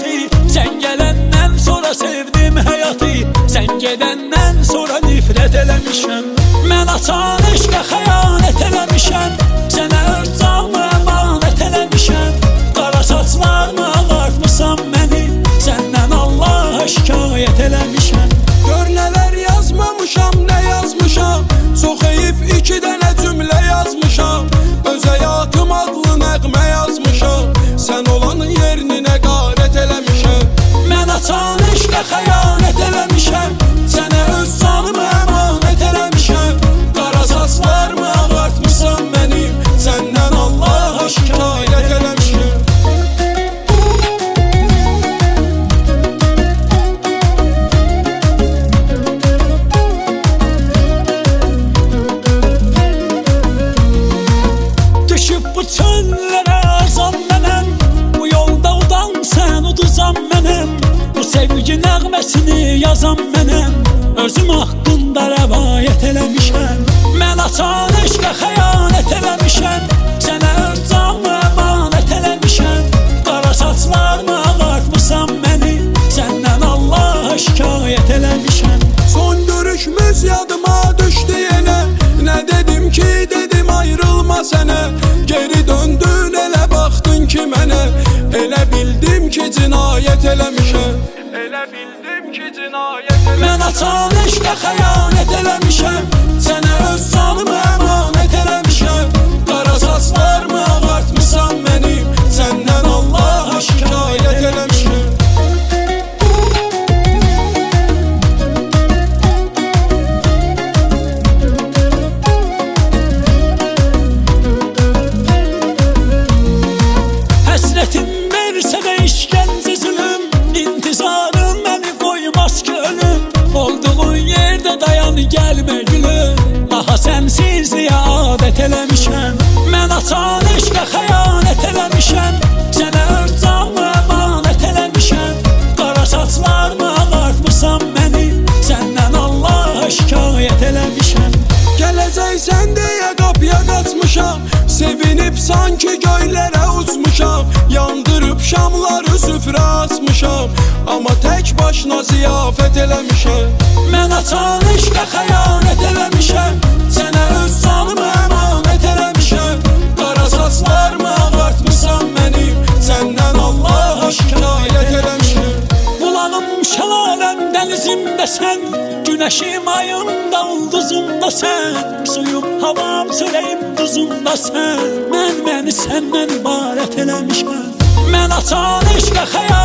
həyatı. Sən gələndən sonra sevdim həyatı. Sən gedəndən sonra nifrət eləmişəm. Mən açan eşqə xəyanət eləmişəm. Sənə öz canımı əmanət eləmişəm. Qara saçlarını ağartmışam məni. Səndən Allaha şikayət eləmişəm. Gör nələr yazmamışam, nə yazmışam. Çox heyif 2 dənə cümlə yazmışam. Öz həyatım adlı nəğmə yazmışam. Sən olan yerini nəqarət eləmişəm. Mən açan eşqə xəyanət eləmişəm. Sənə öz canımı əmanət eləmişəm. Qara saçlarımı ağartmışam mənim. Səndən Allaha şikayət eləmişəm. Düşüb bu çöllərə azam mənəm. Bu yolda udan sən uduzam mənəm. Bu sevgi nəğməsini yazam mənəm. Özüm haqqında rəvayət eləmişəm. Mən açan eşqə xəyanət eləmişəm. Sənə öz canımı əmanət eləmişəm. Qara saçlarını ağartmışam məni. Səndən Allaha şikayət eləmişəm. Son görüşümüz yadıma düşdü yenə. Nə dedim ki dedim ayrılma sənə. Geri döndün elə baxdın ki mənə. Elə bildim ki cinayət eləmişəm. Elə bildim ki cinayət eləmişəm. Mən açan eşqə xəyanət eləmişəm. Sənə öz canımı əmanət eləmişəm. Qara saçlarımı ağartmışam mənim. Səndən Allaha şikayət eləmişəm. Həsrətim versə də işgəncə zülüm. İntizarım məni qoymaz ki ölüm. Olduğun yerdə dayan gəlmə gülüm. Daha sənsizliyə adət eləmişəm. Mən açan eşqə xəyanət eləmişəm. Sənə öz canımı əmanət eləmişəm. Qara saçlarını ağartmışam məni. Səndən Allaha şikayət eləmişəm. Gələcəksən deyə qapıya qaçmışam. Sevinib sanki göylərə uçmuşam. Yandırıb şamları süfrə açmışam. Amma tək başına ziyafət eləmişəm. Mən açan eşqə xəyanət eləmişəm. Sənə öz canımı əmanət eləmişəm. Qara saçlarımı ağartmışam mənim. Səndən Allaha şikayət eləmişəm. Bulağım, şəlaləm, dənizimdə sən. Günəşim, ayımda, ulduzumda sən. Suyum, havam, çörəyim, duzumda sən. Məni səndən ibarət eləmişəm. Mən açan eşqə xəyanət